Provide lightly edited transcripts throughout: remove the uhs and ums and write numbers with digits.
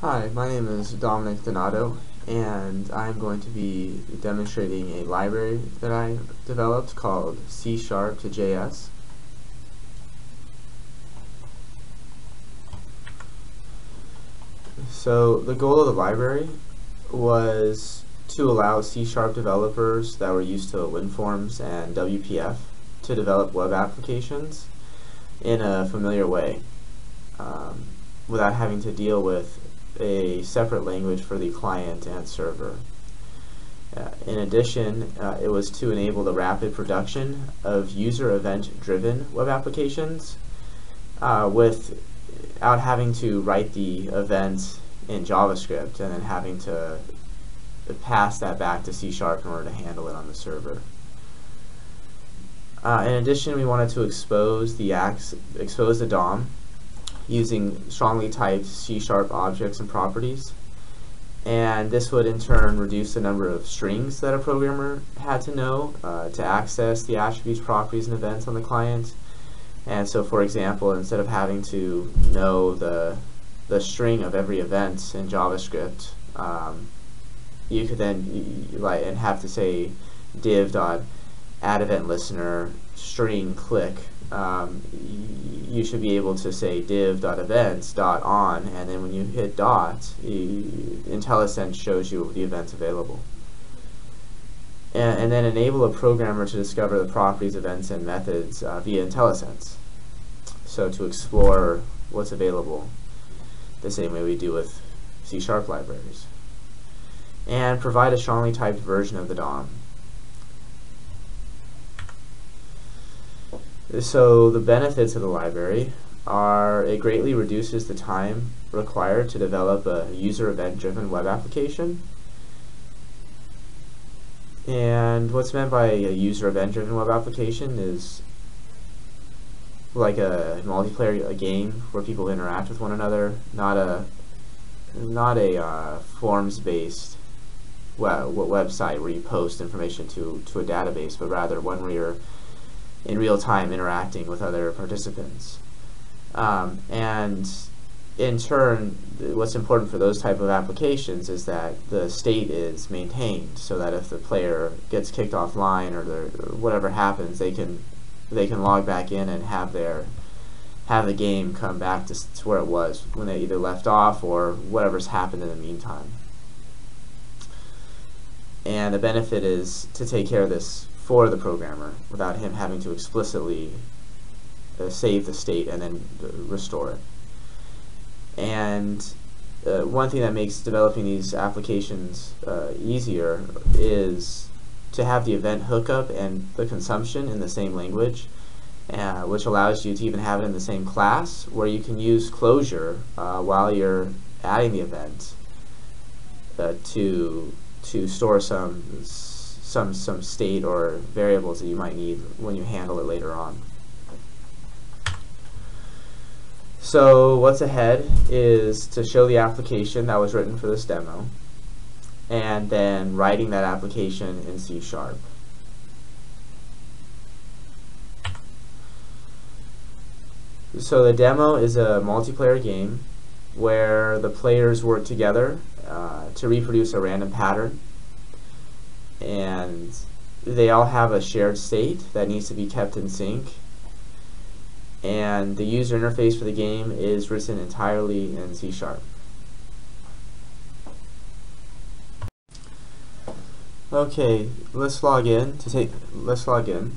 Hi, my name is Dominic Donato, and I'm going to be demonstrating a library that I developed called C# to JS. So the goal of the library was to allow C# developers that were used to WinForms and WPF to develop web applications in a familiar way, without having to deal with a separate language for the client and server. In addition, it was to enable the rapid production of user event-driven web applications without having to write the event in JavaScript and then having to pass that back to C# in order to handle it on the server. In addition, we wanted to expose the DOM using strongly typed C# objects and properties, and this would in turn reduce the number of strings that a programmer had to know to access the attributes, properties, and events on the client. And so, for example, instead of having to know the string of every event in JavaScript, you could then and have to say div.addEventListener string click. You should be able to say div.events.on, and then when you hit dot, IntelliSense shows you the events available. And then enable a programmer to discover the properties, events, and methods via IntelliSense. So to explore what's available the same way we do with C# libraries. And provide a strongly typed version of the DOM. So the benefits of the library are it greatly reduces the time required to develop a user event-driven web application. And what's meant by a user event-driven web application is like a multiplayer game where people interact with one another, not a forms-based website where you post information to a database, but rather one where you're in real time interacting with other participants. And in turn, what's important for those type of applications is that the state is maintained, so that if the player gets kicked offline or whatever happens, they can log back in and have the game come back to where it was when they either left off or whatever's happened in the meantime. And the benefit is to take care of this for the programmer without him having to explicitly save the state and then restore it. And one thing that makes developing these applications easier is to have the event hookup and the consumption in the same language, which allows you to even have it in the same class, where you can use closure while you're adding the event to store some state or variables that you might need when you handle it later on. So what's ahead is to show the application that was written for this demo, and then writing that application in C#. So the demo is a multiplayer game where the players work together to reproduce a random pattern, and they all have a shared state that needs to be kept in sync, and the user interface for the game is written entirely in C#. Okay, let's log in. Let's log in.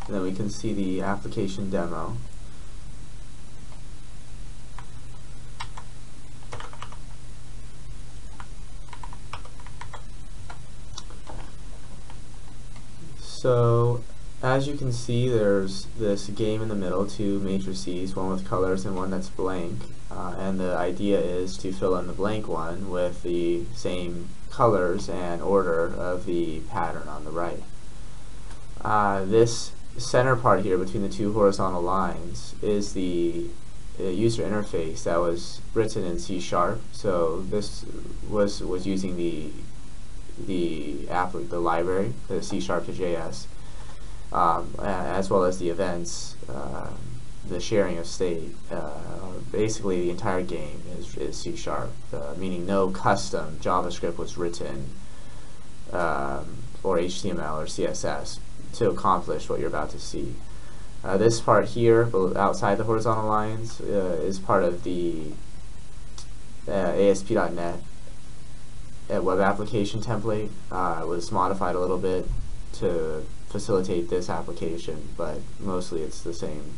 And then we can see the application demo. So as you can see, there's this game in the middle, two matrices, one with colors and one that's blank, and the idea is to fill in the blank one with the same colors and order of the pattern on the right. This center part here between the two horizontal lines is the user interface that was written in C#. So this was using the library, the C# to JS, as well as the events the sharing of state. Basically, the entire game is C#, meaning no custom JavaScript was written, or HTML or CSS to accomplish what you're about to see. This part here, outside the horizontal lines, is part of the ASP.NET web application template. It was modified a little bit to facilitate this application, but mostly it's the same.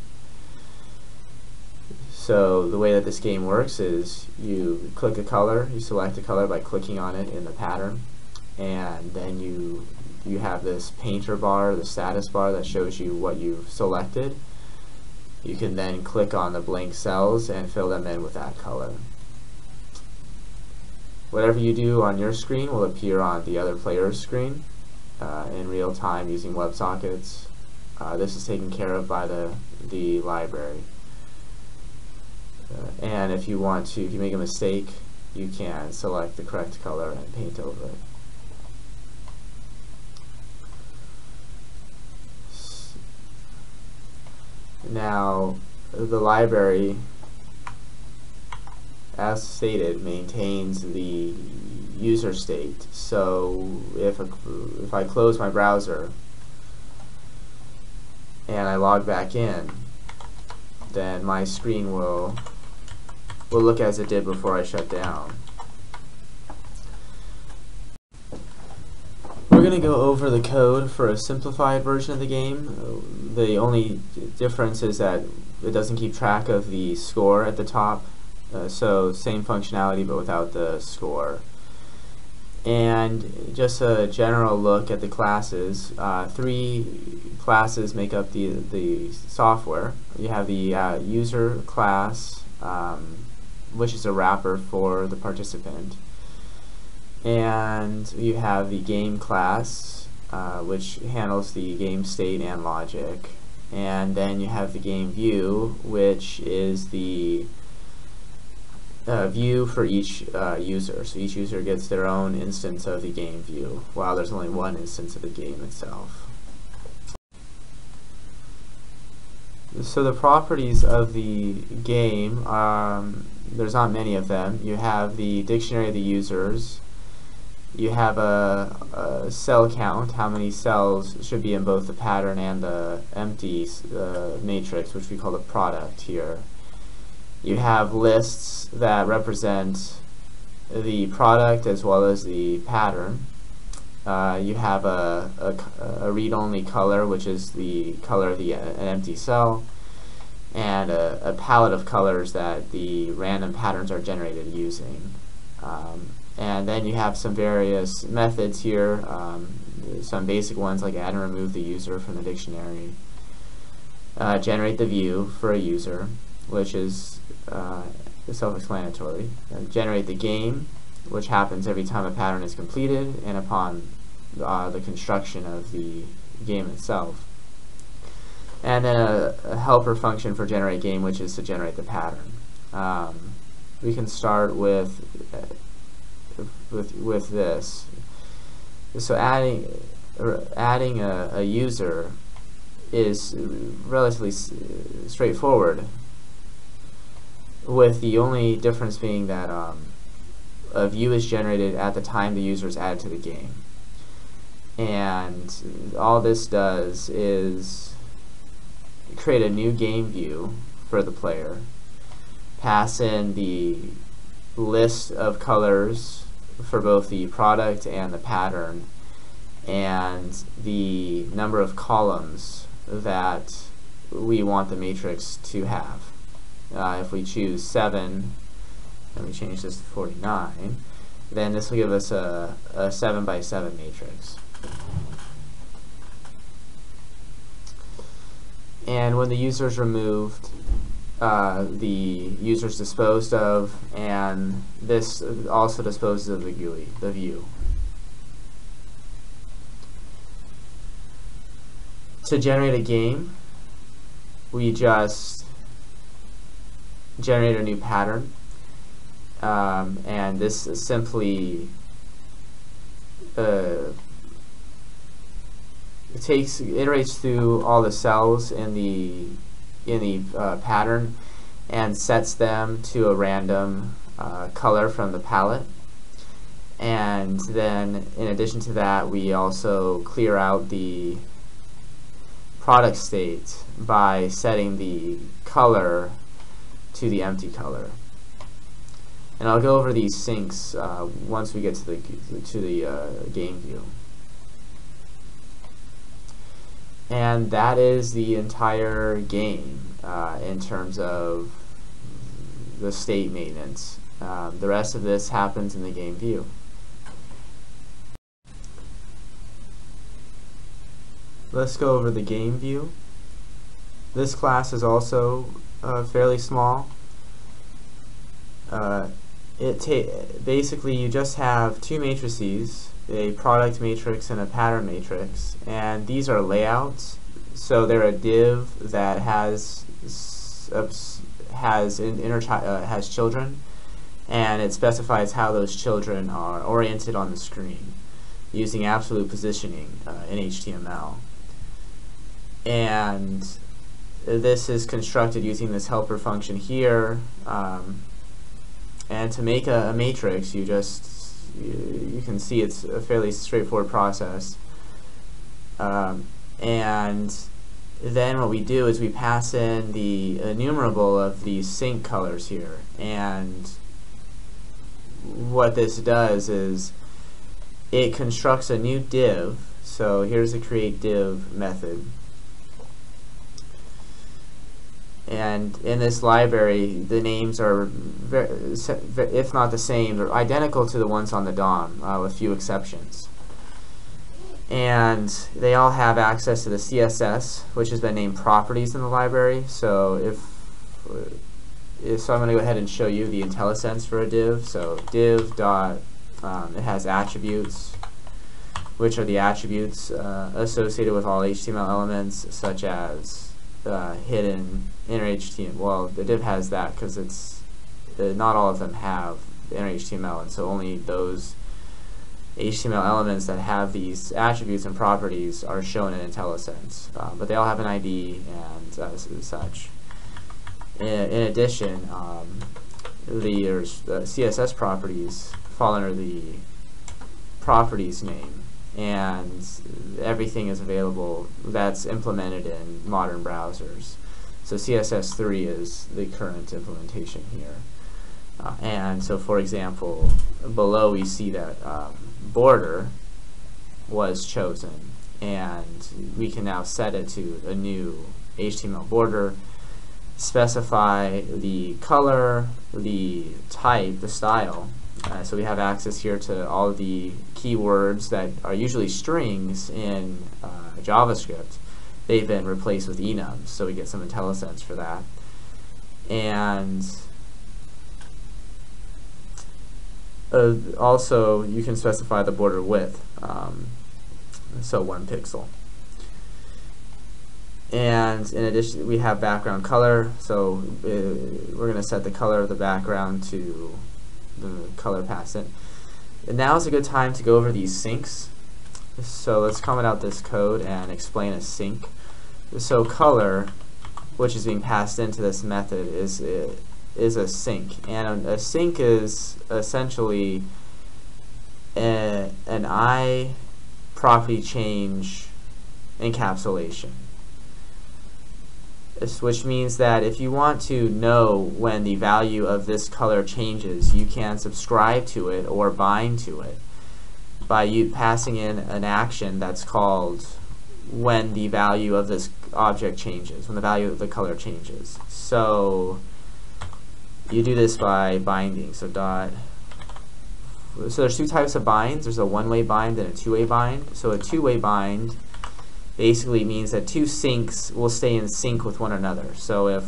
So the way that this game works is you click a color, you select a color by clicking on it in the pattern, and then you have this painter bar, the status bar that shows you what you've selected. You can then click on the blank cells and fill them in with that color. Whatever you do on your screen will appear on the other player's screen in real time using WebSockets. This is taken care of by the library. And if you make a mistake, you can select the correct color and paint over it. Now, the library, as stated, maintains the user state. So if I close my browser and I log back in, then my screen will look as it did before I shut down. We're going to go over the code for a simplified version of the game. The only difference is that it doesn't keep track of the score at the top. So same functionality but without the score. And just a general look at the classes. 3 classes make up the software. You have the user class, which is a wrapper for the participant. And you have the game class, which handles the game state and logic. And then you have the game view, which is the view for each user. So each user gets their own instance of the game view, while there's only one instance of the game itself. So the properties of the game, there's not many of them. You have the dictionary of the users. You have a cell count, how many cells should be in both the pattern and the empty matrix, which we call the product here. You have lists that represent the product as well as the pattern. You have a read-only color, which is the color of an empty cell, and a palette of colors that the random patterns are generated using. And then you have some various methods here, some basic ones like add and remove the user from the dictionary, generate the view for a user, which is self-explanatory, generate the game, which happens every time a pattern is completed and upon the construction of the game itself, and then a helper function for generate game, which is to generate the pattern. We can start with this. So adding a user is relatively straightforward, with the only difference being that a view is generated at the time the user is added to the game. And all this does is create a new game view for the player, pass in the list of colors for both the product and the pattern, and the number of columns that we want the matrix to have. If we choose 7, and we change this to 49, then this will give us a 7 by 7 matrix. And when the user is removed, the user is disposed of, and this also disposes of the GUI, the view. To generate a game, we just generate a new pattern, and this is simply iterates through all the cells in pattern and sets them to a random color from the palette. And then in addition to that, we also clear out the product state by setting the color to the empty color. And I'll go over these syncs once we get to the game view. And that is the entire game in terms of the state maintenance. The rest of this happens in the game view. Let's go over the game view. This class is also fairly small. Basically, you just have two matrices, a product matrix and a pattern matrix, and these are layouts. So they're a div that has children, and it specifies how those children are oriented on the screen using absolute positioning in HTML. And this is constructed using this helper function here. And to make a matrix, you can see it's a fairly straightforward process. And then what we do is we pass in the enumerable of these sync colors here. And what this does is it constructs a new div. So here's the create div method. And in this library, the names are, if not the same, they're identical to the ones on the DOM, with few exceptions. And they all have access to the CSS, which has been named properties in the library. So so I'm going to go ahead and show you the IntelliSense for a div. So div dot, it has attributes, which are the attributes associated with all HTML elements, such as hidden inner HTML. Well, the div has that because it's not all of them have inner HTML, and so only those HTML elements that have these attributes and properties are shown in IntelliSense. But they all have an ID and such. In addition, the CSS properties fall under the properties name, and everything is available that's implemented in modern browsers. So CSS3 is the current implementation here. And so, for example, below we see that border was chosen, and we can now set it to a new HTML border, specify the color, the type, the style. So we have access here to all the keywords that are usually strings in JavaScript. They've been replaced with enums, so we get some IntelliSense for that. And also, you can specify the border width, so 1 pixel. And in addition, we have background color, so we're going to set the color of the background to the color passed in. And now is a good time to go over these syncs. So let's comment out this code and explain a sync. So color, which is being passed into this method, is a sync, and a sync is essentially an I property change encapsulation. Which means that if you want to know when the value of this color changes, you can subscribe to it or bind to it by you passing in an action that's called when the value of this object changes, when the value of the color changes. So you do this by binding. So there's two types of binds. There's a one-way bind and a two-way bind. So a two-way bind basically means that two syncs will stay in sync with one another. So if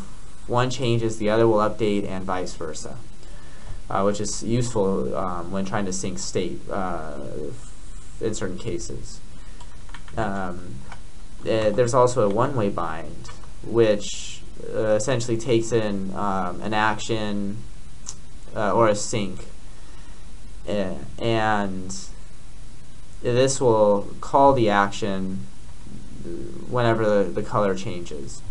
one changes, the other will update, and vice versa, which is useful when trying to sync state in certain cases. There's also a one-way bind, which essentially takes in an action or a sync, and this will call the action whenever the color changes.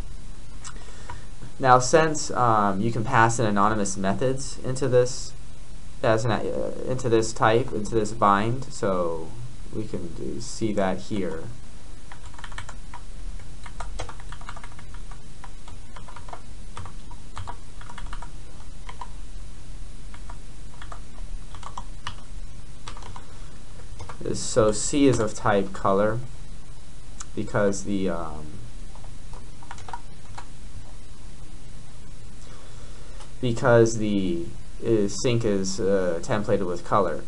Now, since you can pass in anonymous methods into this into this type, into this bind, so we can see that here. So C is of type color because the sync is templated with color.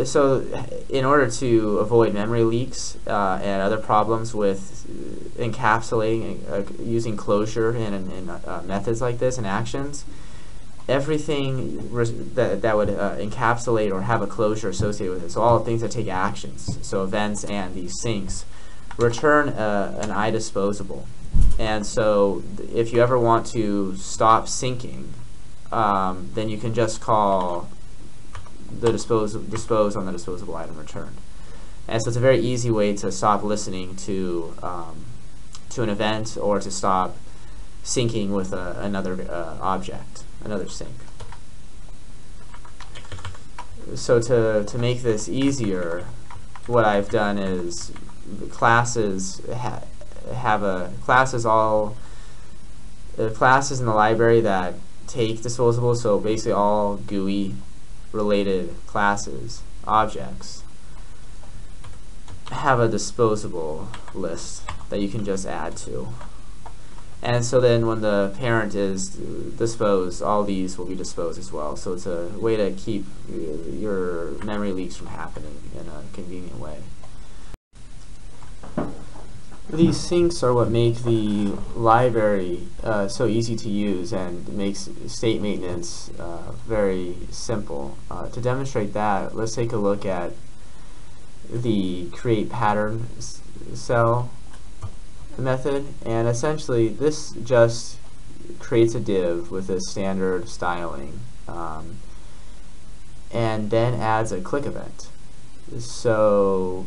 So in order to avoid memory leaks and other problems with encapsulating using closure in methods like this and actions, everything that would encapsulate or have a closure associated with it, so all things that take actions, so events and these syncs, return an iDisposable. And so if you ever want to stop syncing, then you can just call the dispose on the disposable item returned. And so it's a very easy way to stop listening to an event or to stop syncing with another object, another sync. So to make this easier, what I've done is classes classes in the library that take disposables, so basically all GUI related classes, objects, have a disposable list that you can just add to. And so then when the parent is disposed, all these will be disposed as well. So it's a way to keep your memory leaks from happening in a convenient way. These syncs are what make the library so easy to use and makes state maintenance very simple. To demonstrate that, let's take a look at the create pattern cell method, and essentially this just creates a div with a standard styling and then adds a click event. So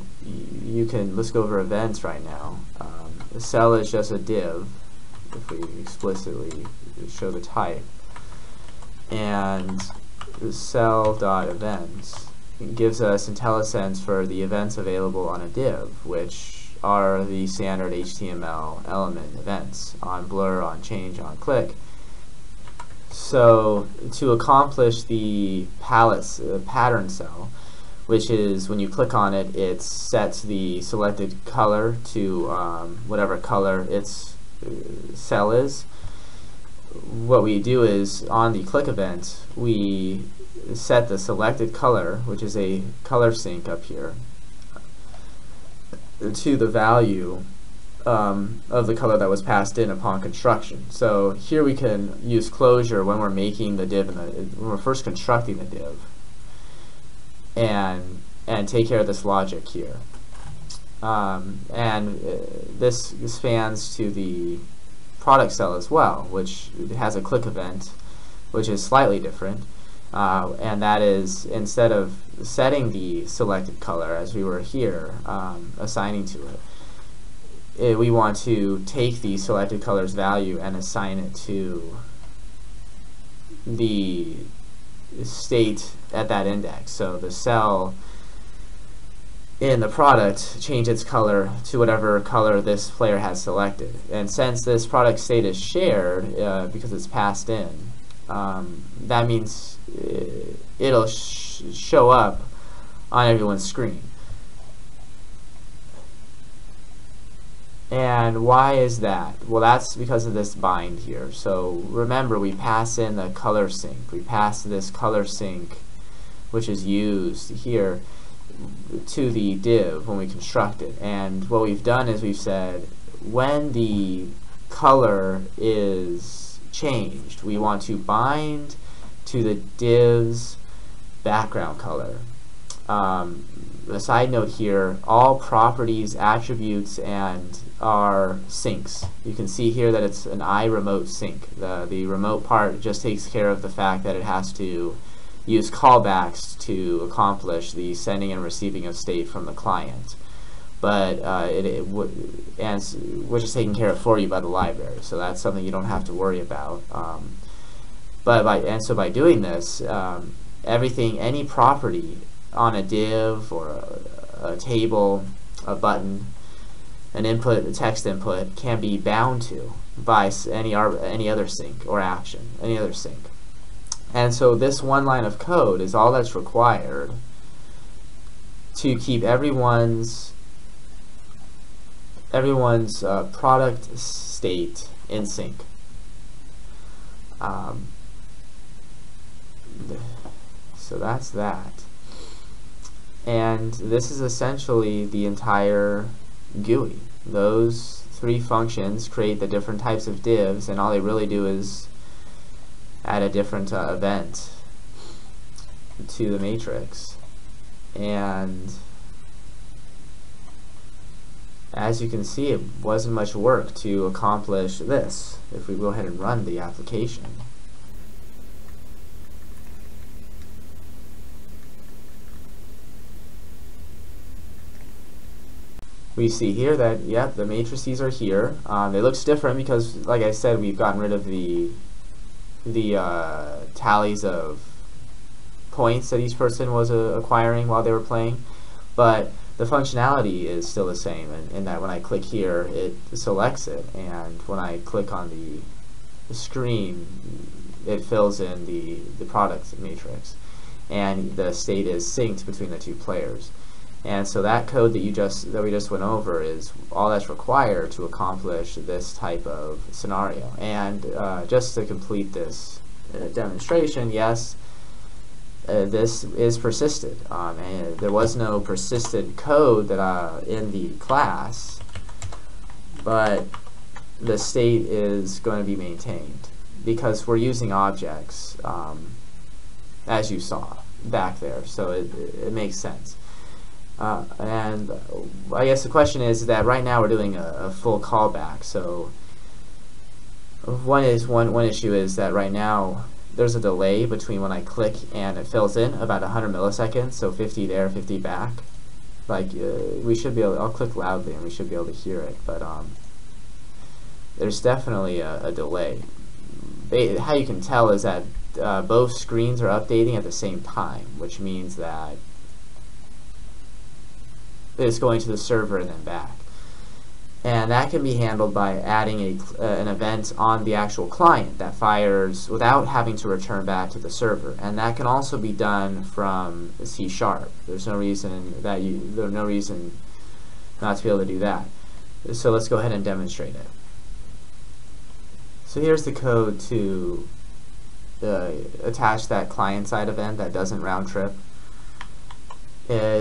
you can, let's go over events right now. The cell is just a div if we explicitly show the type, and the cell.events gives us IntelliSense for the events available on a div, which are the standard HTML element events on blur, on change, on click. So to accomplish the pattern cell, which is when you click on it, it sets the selected color to whatever color its cell is. What we do is on the click event, we set the selected color, which is a color sync up here, to the value of the color that was passed in upon construction. So here we can use closure when we're making the div, when we're first constructing the div, and take care of this logic here. This spans to the product cell as well, which has a click event, which is slightly different. And that is, instead of setting the selected color as we were here, assigning to it, we want to take the selected color's value and assign it to the state at that index. So the cell in the product change its color to whatever color this player has selected. And since this product state is shared because it's passed in, that means it'll show up on everyone's screen. And why is that? Well, that's because of this bind here. So remember, we pass in the color sync. We pass this color sync, which is used here, to the div when we construct it. And what we've done is we've said when the color is changed, we want to bind to the div's background color. A side note here, all properties, attributes, and our syncs. You can see here that it's an iRemote sync. The remote part just takes care of the fact that it has to use callbacks to accomplish the sending and receiving of state from the client. but which is taken care of for you by the library. So that's something you don't have to worry about. So by doing this, any property on a div or a table, a button, an input, a text input, can be bound to by any other sync or action, any other sync. And so this one line of code is all that's required to keep everyone's product state in sync. So that's that. And this is essentially the entire GUI. Those three functions create the different types of divs, and all they really do is add a different event to the matrix. And as you can see, it wasn't much work to accomplish this if we go ahead and run the application. We see here that, yep, the matrices are here. It looks different because, like I said, we've gotten rid of the tallies of points that each person was acquiring while they were playing, but the functionality is still the same in that when I click here, it selects it, and when I click on the screen, it fills in the product matrix, and the state is synced between the two players. And so that code that we just went over is all that's required to accomplish this type of scenario. And just to complete this demonstration, yes, this is persisted. And there was no persisted code that in the class, but the state is going to be maintained because we're using objects, as you saw back there. So it makes sense. And I guess the question is that right now we're doing a full callback. So one issue is that right now there's a delay between when I click and it fills in, about 100 milliseconds. So 50 there, 50 back. Like we should be able. I'll click loudly and we should be able to hear it. But there's definitely a delay. How you can tell is that both screens are updating at the same time, which means that it's going to the server and then back. And that can be handled by adding an event on the actual client that fires without having to return back to the server. And that can also be done from C#. There's no reason not to be able to do that. So let's go ahead and demonstrate it. So here's the code to attach that client-side event that doesn't round trip.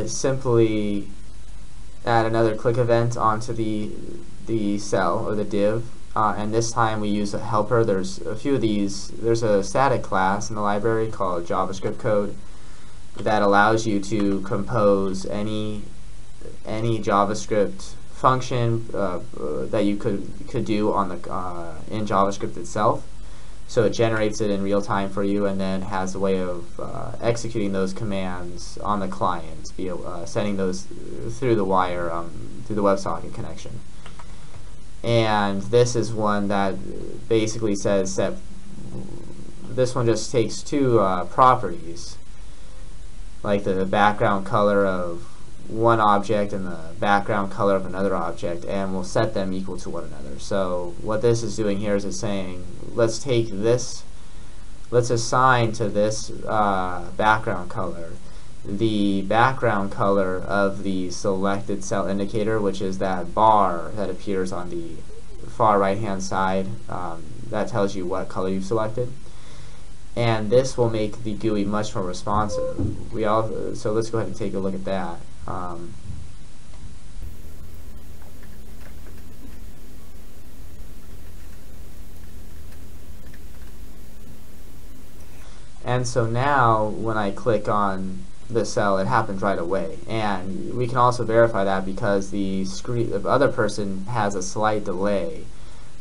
Simply add another click event onto the cell or the div, and this time we use a helper. There's a few of these. There's a static class in the library called JavaScript code that allows you to compose any JavaScript function that you could do on the in JavaScript itself. So it generates it in real time for you, and then has a way of executing those commands on the client, sending those through the wire, through the WebSocket connection. And this is one that basically says that this one just takes two properties, like the background color of one object and the background color of another object, and we'll set them equal to one another. So what this is doing here is it's saying, let's take this, let's assign to this background color the background color of the selected cell indicator, which is that bar that appears on the far right hand side that tells you what color you've selected. And this will make the GUI much more responsive. So let's go ahead and take a look at that. And so now when I click on the cell, it happens right away. And we can also verify that because the other person has a slight delay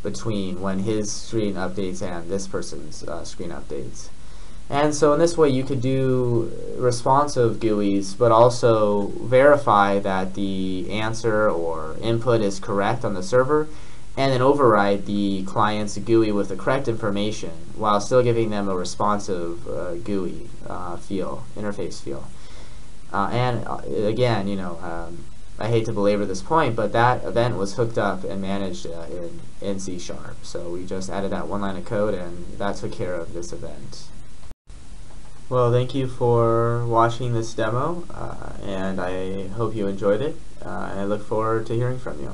between when his screen updates and this person's screen updates. And so in this way you could do responsive GUIs, but also verify that the answer or input is correct on the server, and then override the client's GUI with the correct information while still giving them a responsive GUI interface feel. And again, I hate to belabor this point, but that event was hooked up and managed in C#. So we just added that one line of code, and that took care of this event. Well, thank you for watching this demo, and I hope you enjoyed it, and I look forward to hearing from you.